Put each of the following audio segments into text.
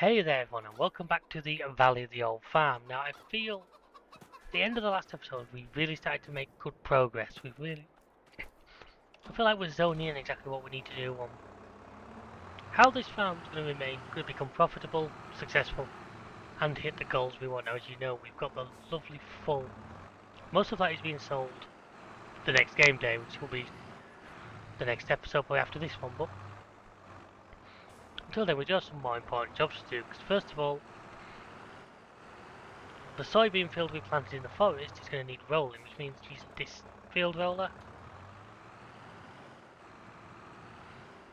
Hey there everyone and welcome back to the Valley of the Old Farm. Now I feel at the end of the last episode we really started to make good progress. I feel like we're zoning in exactly what we need to do on how this farm is going to become profitable, successful and hit the goals we want. Now as you know we've got the lovely full, most of that is being sold the next game day, which will be the next episode probably after this one, but until then we do have some more important jobs to do because first of all the soybean field we planted in the forest is going to need rolling, which means use this field roller.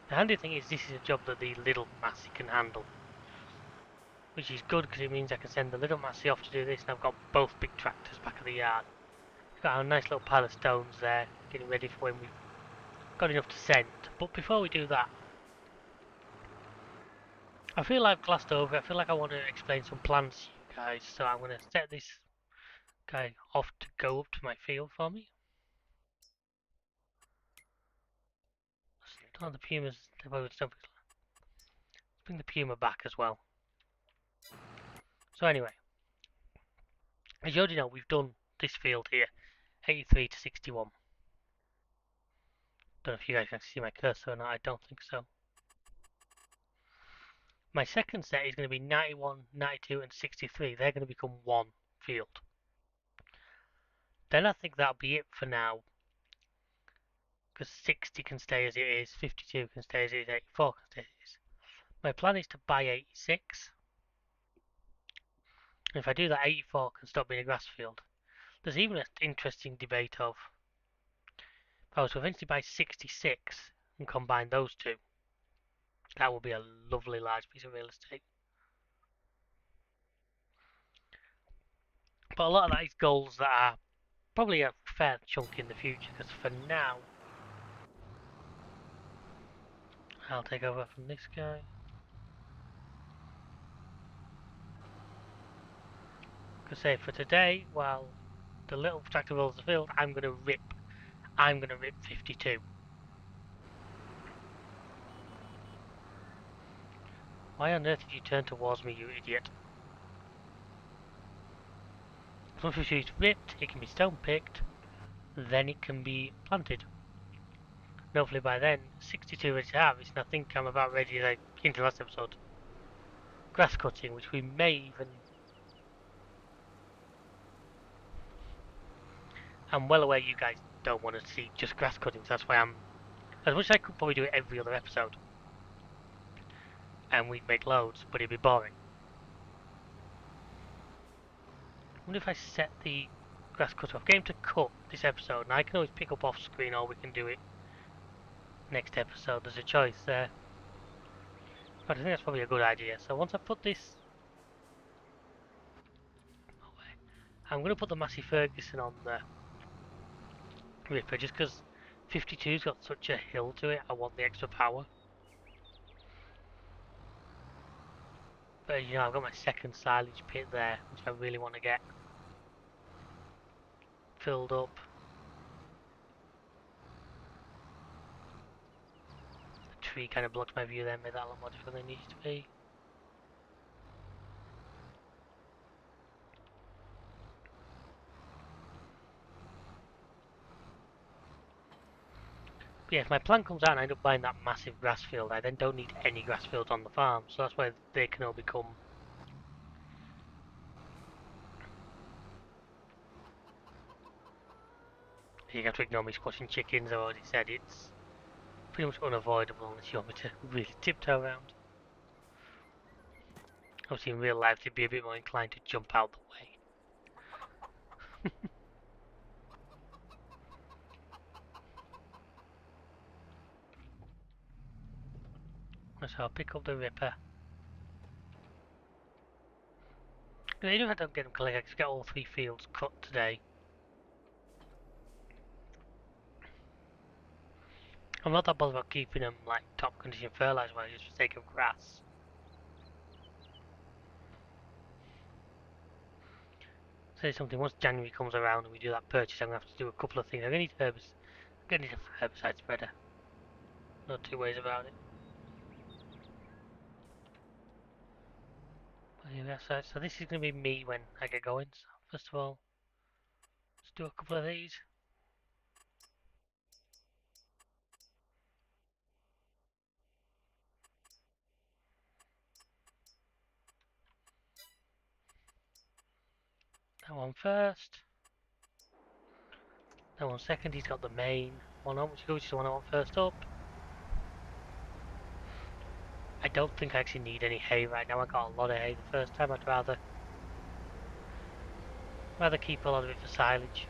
The handy thing is this is a job that the little Massey can handle, which is good because it means I can send the little Massey off to do this and I've got both big tractors back of the yard. We've got our nice little pile of stones there, getting ready for when we've got enough to send. But before we do that, I feel I've glassed over it. I feel like I want to explain some plans to you guys, so I'm going to set this guy off to go up to my field for me. Oh, the Puma's... Let's bring the Puma back as well. So anyway, as you already know, we've done this field here, 83 to 61. Don't know if you guys can see my cursor or not, I don't think so. My second set is going to be 91, 92 and 63. They're going to become one field. Then I think that'll be it for now, because 60 can stay as it is, 52 can stay as it is, 84 can stay as it is. My plan is to buy 86. And if I do that, 84 can stop being a grass field. There's even an interesting debate of if I was to eventually buy 66 and combine those two, that would be a lovely large piece of real estate. But a lot of that is goals that are probably a fair chunk in the future, because for now, I'll take over from this guy. Because say for today, while the little tractor rolls the field, I'm gonna rip 52. Why on earth did you turn towards me, you idiot? Once it's ripped, it can be stone picked, then it can be planted. And hopefully by then, 62 ready to harvest, and I think I'm about ready, like into the last episode. Grass cutting, which we may even... I'm well aware you guys don't want to see just grass cuttings, that's why I'm... As much as I could probably do it every other episode, and we'd make loads, but it'd be boring. I wonder if I set the grass cut off game to cut this episode, and I can always pick up off screen or we can do it next episode. There's a choice there. But I think that's probably a good idea. So once I put this away, I'm going to put the Massey Ferguson on the Ripper just because 52's got such a hill to it. I want the extra power. But you know, I've got my second silage pit there, which I really want to get filled up. The tree kind of blocks my view there, made that a lot more difficult than it needs to be. But yeah, if my plan comes out and I end up buying that massive grass field, I then don't need any grass fields on the farm, so that's why they can all become... You have to ignore me squashing chickens, I've already said it's pretty much unavoidable unless you want me to really tiptoe around. Obviously in real life they'd be a bit more inclined to jump out the way. So I'll pick up the Ripper. Even if I don't get them collected, I can get all 3 fields cut today. I'm not that bothered about keeping them like top condition fertilizer wise, just for the sake of grass. Say something, once January comes around and we do that purchase, I'm going to have to do a couple of things. I'm going to need a herbicide spreader. No two ways about it. So this is going to be me when I get going. So first of all, let's do a couple of these. That one first. That one second. He's got the main one on, which is the one I want first up. I don't think I actually need any hay right now. I got a lot of hay the first time. I'd rather keep a lot of it for silage.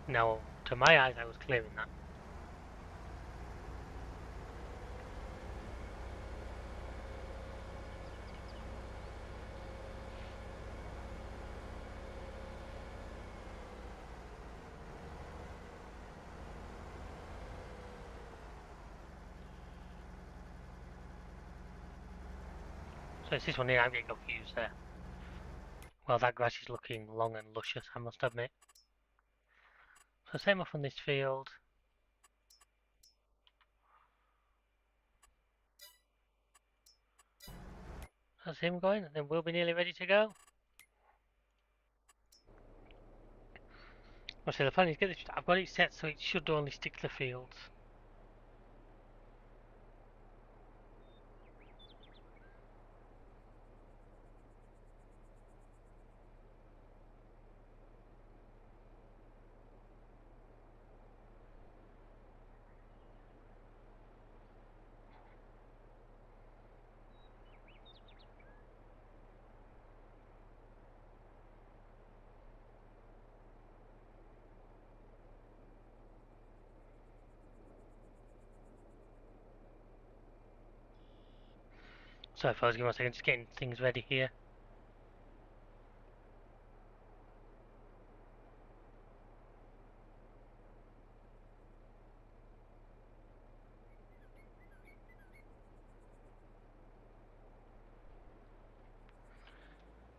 Now, to my eyes, I was clearing that. So it's this one here I'm getting confused there. Well, that grass is looking long and luscious, I must admit. So same off on this field. That's him going, and then we'll be nearly ready to go. Actually, the plan is I've got it set so it should only stick to the fields. So if I was giving a second, just getting things ready here.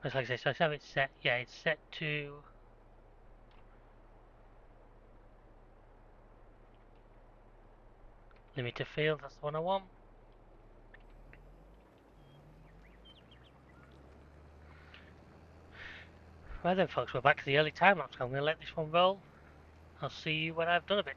Like I say, so I have it set, yeah, it's set to limiter field, that's the one I want. Right then folks, we're back to the early time lapse. I'm going to let this one roll. I'll see you when I've done a bit.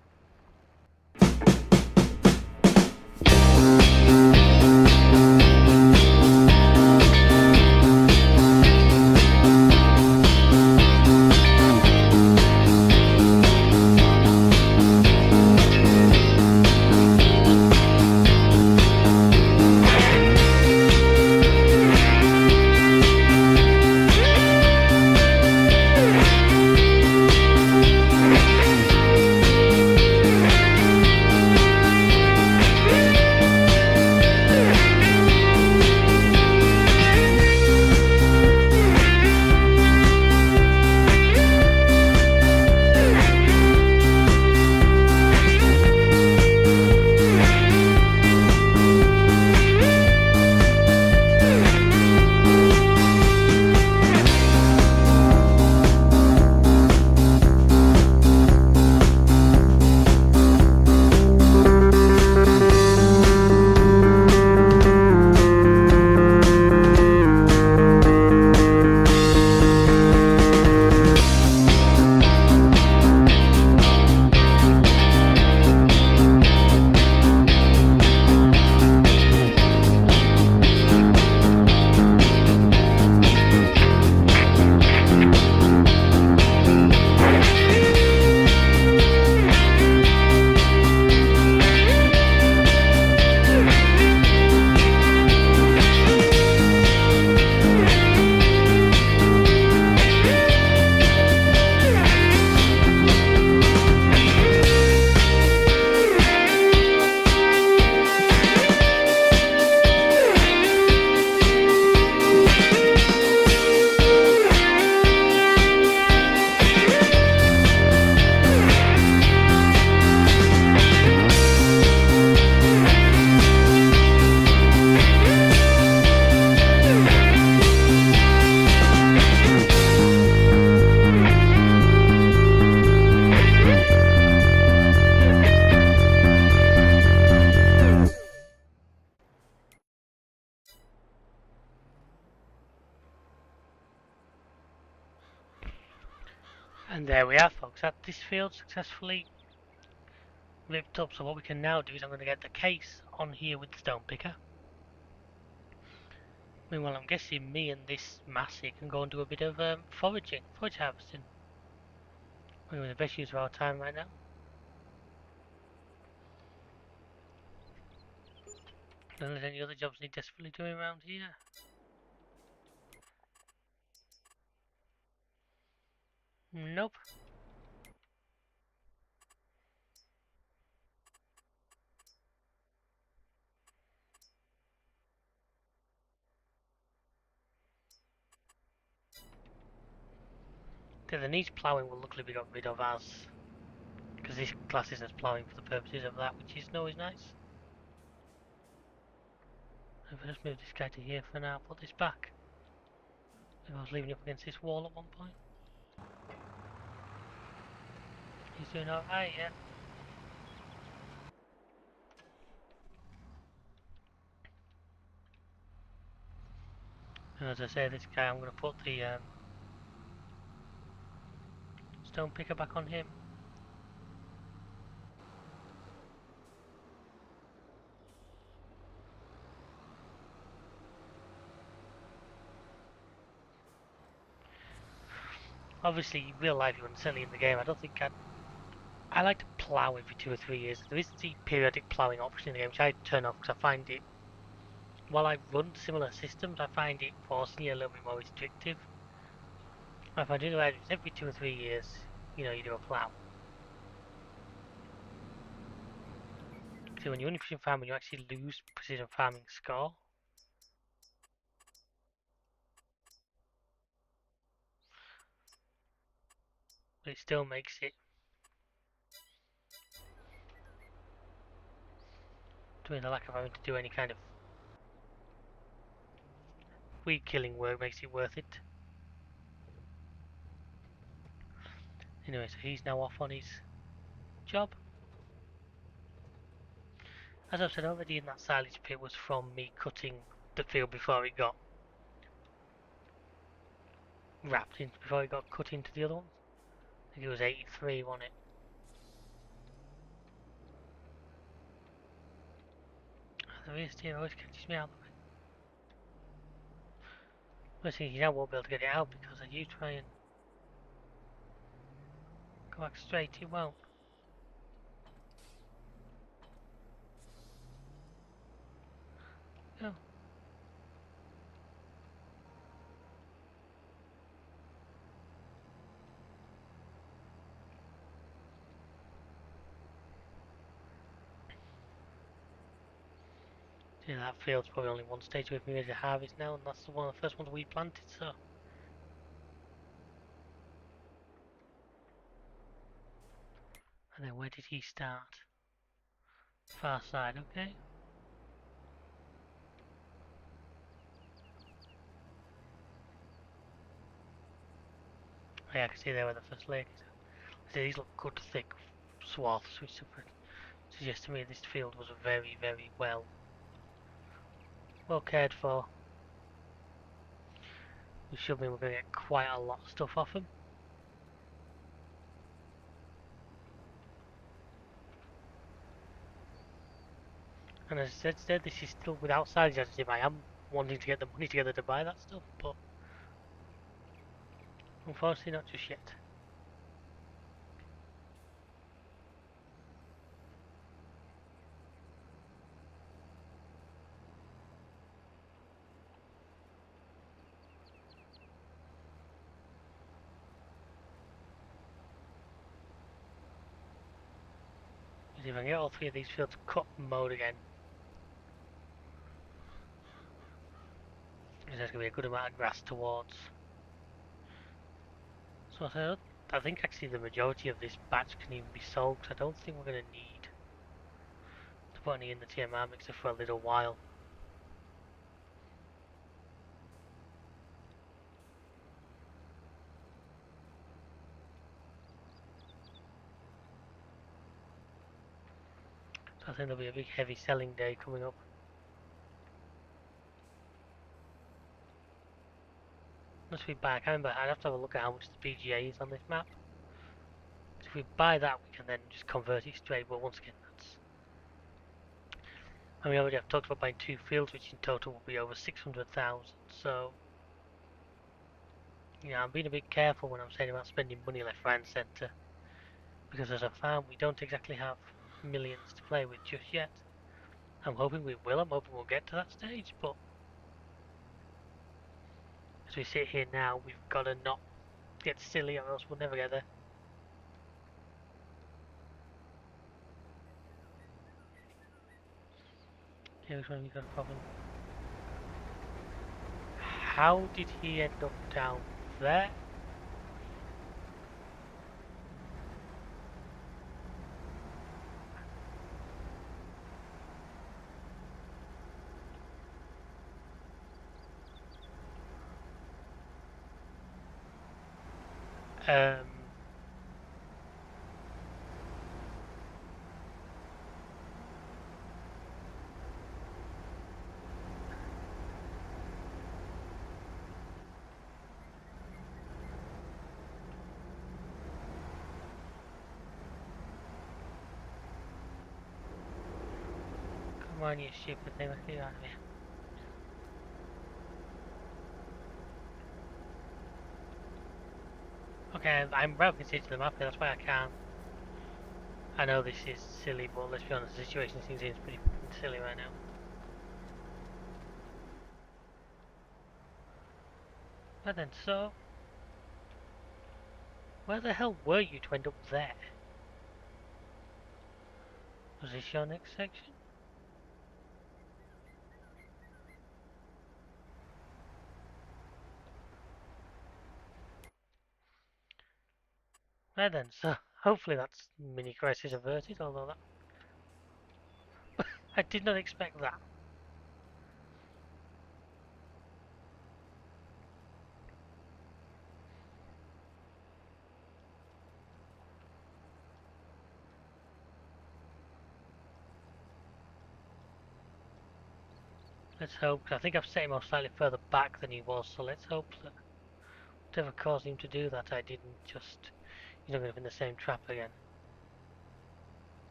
There we are, folks. At this field successfully ripped up. So what we can now do is I'm going to get the case on here with the stone picker. Meanwhile, I'm guessing me and this Massey can go and do a bit of forage harvesting. We're in the best use of our time right now. Don't there's any other jobs need desperately doing around here. Nope. The needs ploughing will luckily be got rid of as because this class is as ploughing for the purposes of that, which is always nice. If I just move this guy to here for now, put this back. I was leaving up against this wall at one point. He's doing alright, yeah. And as I say, this guy, I'm going to put the stone picker back on him. Obviously, in real life, and certainly in the game, I don't think I like to plough every 2 or 3 years. There is the periodic ploughing option in the game, which I turn off because I find it, while I run similar systems, I find it forcing you a little bit more restrictive. If I do the right, it's every 2 or 3 years, you know, you do a plough. So when you're only precision farming, you actually lose precision farming score. But it still makes it doing the lack of having to do any kind of weed killing work makes it worth it. Anyway, so he's now off on his job. As I've said already, in that silage pit was from me cutting the field before it got wrapped in, before it got cut into the other one. I think it was 83, wasn't it? The rear steer always catches me out of the way. But see, you now won't be able to get it out because if you try and go back straight, it won't. Oh. Yeah, that field's probably only one stage away from me to harvest now, and that's one of the first ones we planted, so. And then where did he start? Far side, okay. Oh, yeah, I can see there where the first lake is. These look good thick swaths, which suggests to me this field was very, very well cared for. Which should mean we're going to get quite a lot of stuff off them. And as I said, this is still without silage additive. I am wanting to get the money together to buy that stuff, but unfortunately not just yet. If I can get all three of these fields cut and mowed again, there's going to be a good amount of grass towards. So I think actually the majority of this batch can even be sold, because I don't think we're going to need to put any in the TMR mixer for a little while. So I think there'll be a big heavy selling day coming up. Must be back. I'd have to have a look at how much the PGA is on this map. we buy that, we can then just convert it straight. But once again, that's... And we already have talked about buying 2 fields, which in total will be over 600,000. So, yeah, I'm being a bit careful when I'm saying about spending money left, right, and centre. Because as a farm, we don't exactly have millions to play with just yet. I'm hoping we will. I'm hoping we'll get to that stage. But as we sit here now, we've got to not get silly, or else we'll never get there. Here's when we got a problem. How did he end up down there? Um, Come on, you stupid thing, let's get out of here. Okay, I'm well considered to the map here, that's why I can't. I know this is silly, but let's be honest, the situation seems pretty silly right now. But then, so... Where the hell were you to end up there? Was this your next section? Right then, so hopefully that's mini crisis averted, although that... I did not expect that. Let's hope, cause I think I've set him off slightly further back than he was, so let's hope that whatever caused him to do that, I didn't just, you know, get in the same trap again.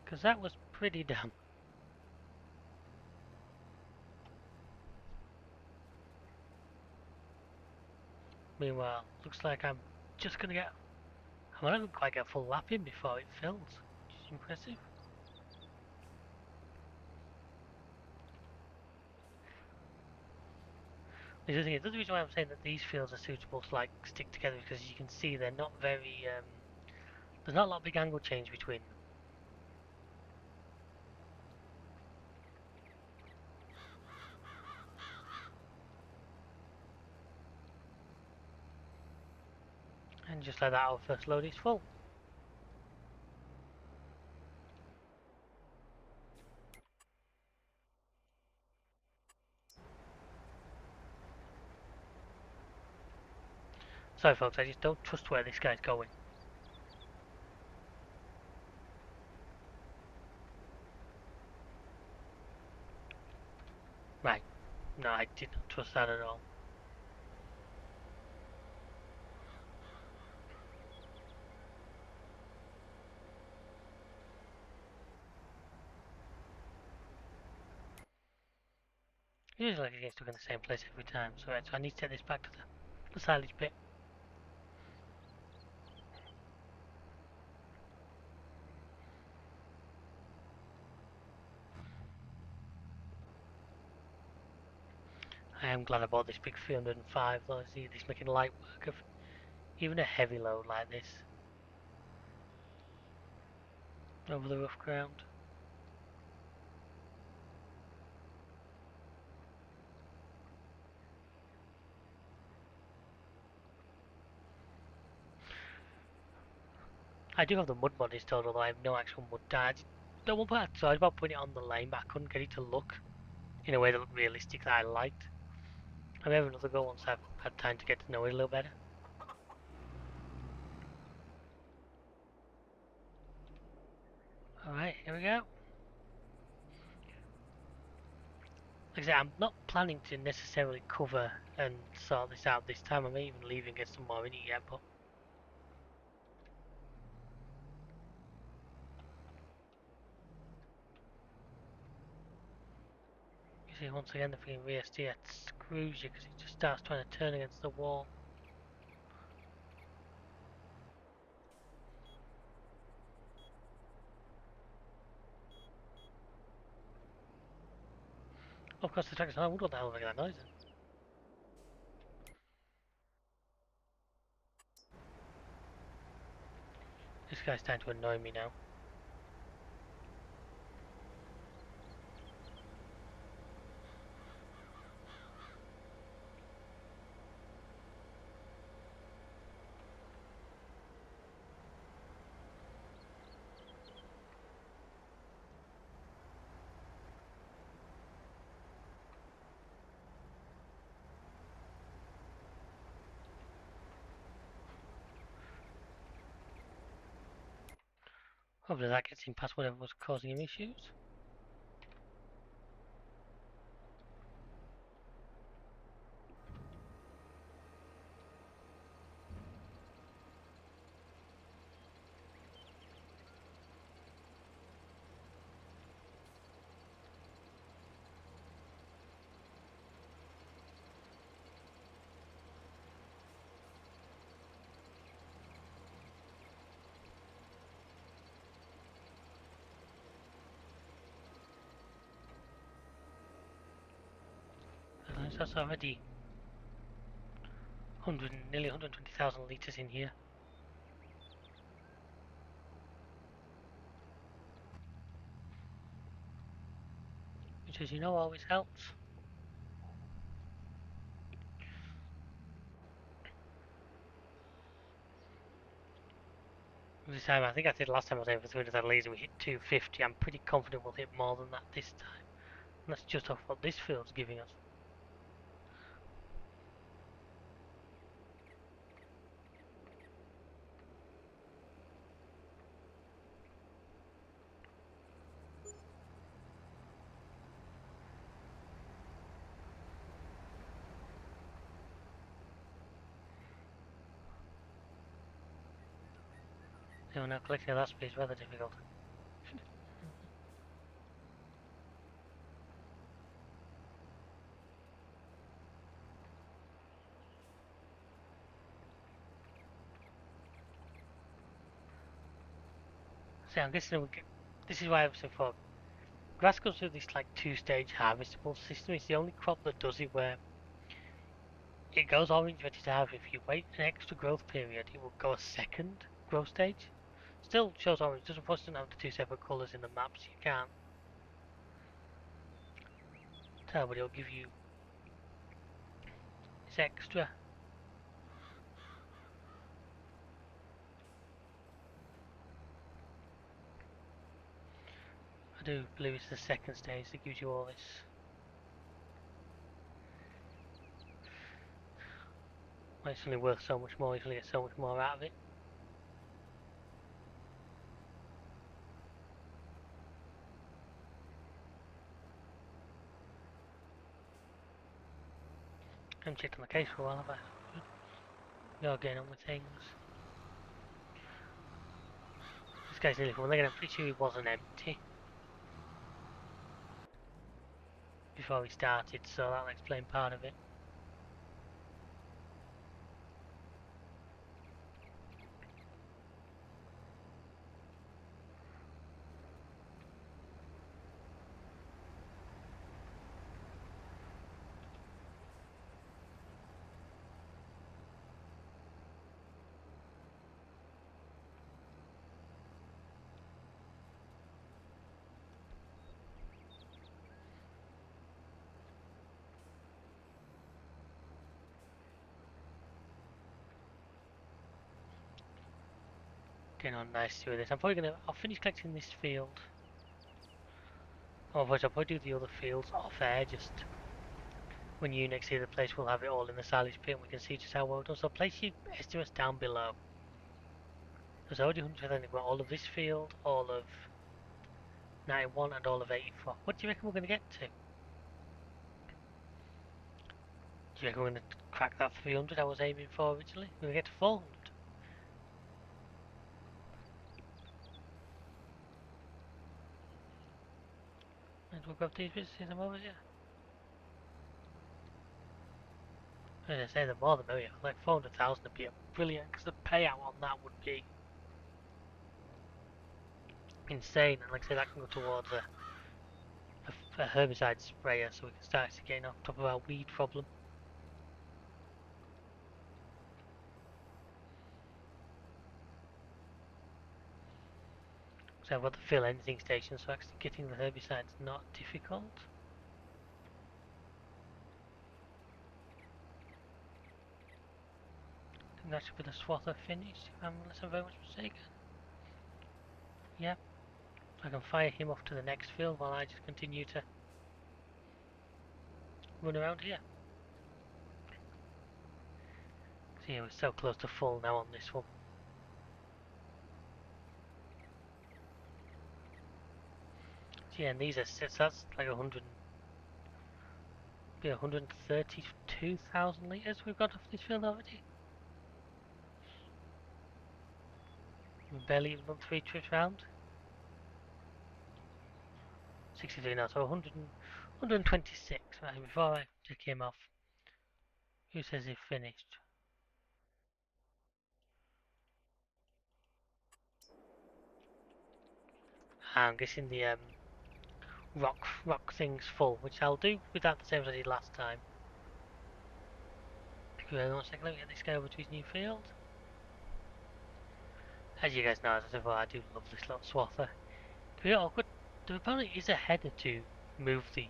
Because that was pretty damn. Meanwhile, looks like I'm just gonna get, I might not even quite get a full lap in before it fills, which is impressive. The other thing is, the reason why I'm saying that these fields are suitable to like stick together is because you can see they're not very, there's not a lot of big angle change between them. And just like that, our first load is full. Sorry folks, I just don't trust where this guy's going. Right, no, I did not trust that at all. Usually it gets stuck in the same place every time, so, right, so I need to take this back to the silage pit. I am glad I bought this big 305 though, see this making light work of even a heavy load like this over the rough ground. I do have the mud mod installed, although I have no actual mud tire. Don't want to put that, so I was about putting it on the lane, but I couldn't get it to look in a way that looked realistic that I liked. I may have another go once I've had time to get to know it a little better. Alright, here we go. Like I said, I'm not planning to necessarily cover and sort this out this time. I may even leave and get some more in it yet, but you see once again the freaking VST screws you because it just starts trying to turn against the wall. Of course the tractor's on. I wonder what the hell that noise is. This guy's starting to annoy me now. Hopefully that gets him past whatever was causing him issues. That's already 100, nearly 120,000 litres in here. Which, as you know, always helps. This time, I think I said last time I was over 300,000 litres and we hit 250. I'm pretty confident we'll hit more than that this time. And that's just off what this field's giving us. So now collecting at that speed is rather difficult. So I'm guessing this is why I was saying before. Grass goes through this like two-stage harvestable system. It's the only crop that does it where it goes orange ready to harvest. If you wait an extra growth period, it will go a second growth stage. Still shows orange, doesn't have the two separate colours in the maps. You can't tell, but it'll give you this extra. I do believe it's the second stage that gives you all this. Well, it's only worth so much more, you can get so much more out of it. I haven't checked on the case for a while, have I? You're getting on with things. This guy's nearly full. I'm pretty sure he wasn't empty before we started, so that'll explain part of it. Getting on nicely with this. I'll finish collecting this field. Otherwise I'll probably do the other fields off air, just when you next see the place we'll have it all in the silage pit and we can see just how well done. So place your estimates down below. There's already 100%, we've got all of this field, all of 91 and all of 84. What do you reckon we're going to get to? you reckon we're going to crack that 300 I was aiming for originally? We're going to get to 400. And we'll grab these bits in them over here. As I say, the more the merrier. Like 400,000 would be brilliant, because the payout on that would be insane. And like I say, that can go towards a herbicide sprayer, so we can start getting off top of our weed problem. So I've got the fill anything station, so actually getting the herbicide's not difficult. I think that should be the swather finished, unless I'm very much mistaken. Yep. So I can fire him off to the next field while I just continue to run around here. See, we're so close to full now on this one. So yeah, and these are sets, that's like 132,000 litres we've got off this field already. We've barely even done 3 trips round. 63 now, so 126. Right, before I take him off, who says he finished? I'm guessing the rock thing's full, which I'll do without the same as I did last time. Thank you very much. Let me get this guy over to his new field. As you guys know, as I said before, I do love this little swather. To be awkward, there apparently is a header to move the...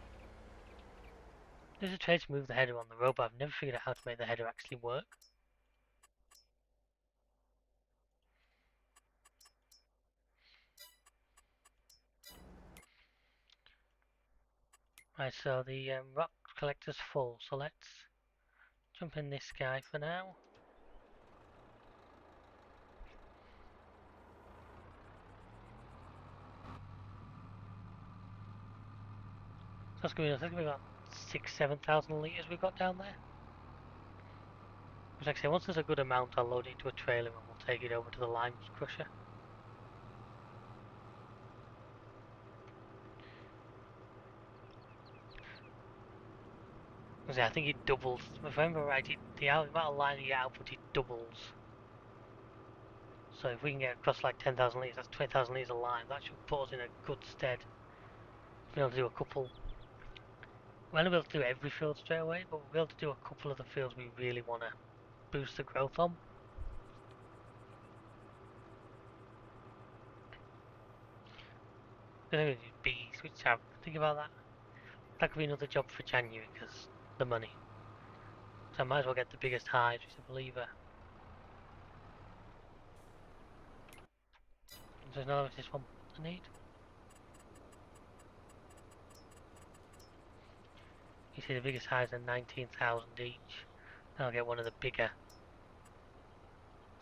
There's a trade to move the header on the road, but I've never figured out how to make the header actually work. Right, so the rock collector's full, so let's jump in this guy for now. So that's going to be about 6,000-7,000 litres we've got down there. But like I say, once there's a good amount, I'll load it into a trailer and we'll take it over to the lime crusher. I think it doubles. If I remember right, the amount of lime you get output, it doubles. So if we can get across like 10,000 litres, that's 20,000 litres of lime. That should put us in a good stead. We'll be able to do a couple. We're not able to do every field straight away, but we'll be able to do a couple of the fields we really want to boost the growth on. We're going to do bees, which I think about that. That could be another job for January because the money. So I might as well get the biggest hive, which I believe there's another this one I need. You see the biggest hives are 19,000 each. Then I'll get one of the bigger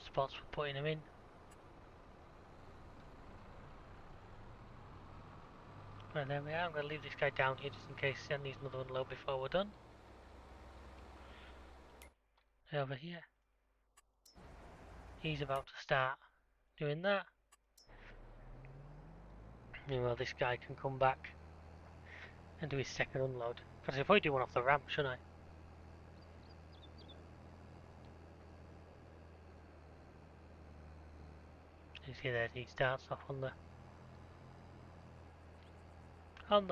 spots for putting them in. Right, there we are. I'm going to leave this guy down here just in case he needs another one low before we're done. Over here. He's about to start doing that. Meanwhile, this guy can come back and do his second unload. But I should probably do one off the ramp, shouldn't I? You see there, he starts off on the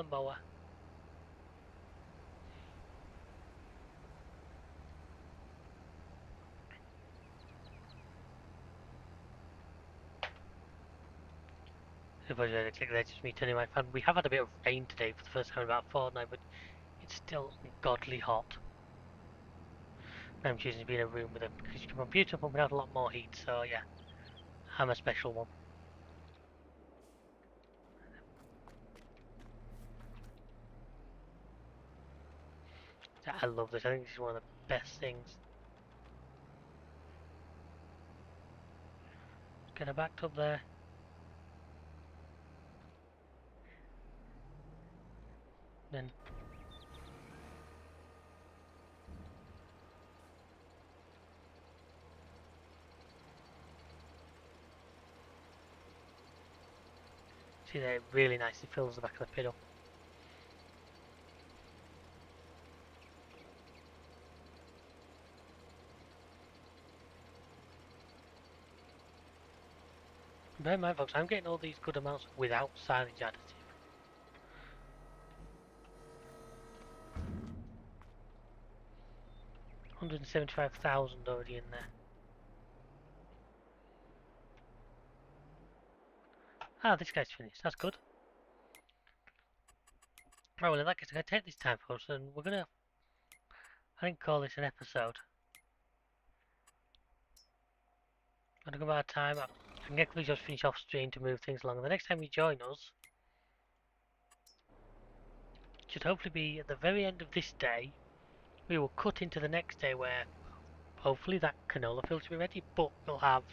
mower. If I just click there, just me turning my fan. We have had a bit of rain today for the first time in about a fortnight, but it's still ungodly hot. I'm choosing to be in a room with a computer pumping out a lot more heat, so yeah, I'm a special one. I love this, I think this is one of the best things. Get her backed up there. Then See there, it really nicely fills the back of the pit up. Bear in mind folks, I'm getting all these good amounts without silage additive. $175,000 already in there. Ah, this guy's finished, that's good. Right, well in that case I'm going to take this time folks and we're going to, I think, call this an episode. I'm going to go by time, I can quickly just finish off stream to move things along. The next time you join us, should hopefully be at the very end of this day. We will cut into the next day where hopefully that canola field will be ready, but we'll have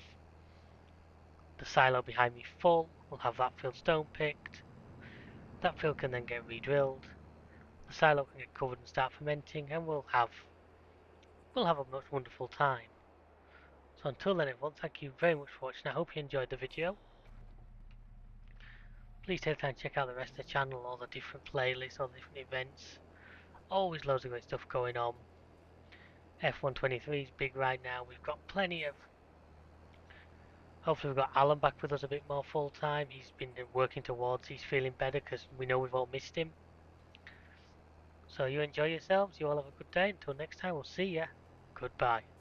the silo behind me full, we'll have that field stone picked, that field can then get re-drilled, the silo can get covered and start fermenting, and we'll have a much wonderful time. So until then everyone, thank you very much for watching. I hope you enjoyed the video. Please take time to check out the rest of the channel, all the different playlists, all the different events. Always loads of great stuff going on. F123 is big right now. We've got plenty of... Hopefully we've got Alan back with us a bit more full time. He's been working towards, he's feeling better because we know we've all missed him. So you enjoy yourselves, you all have a good day. Until next time, we'll see ya. Goodbye.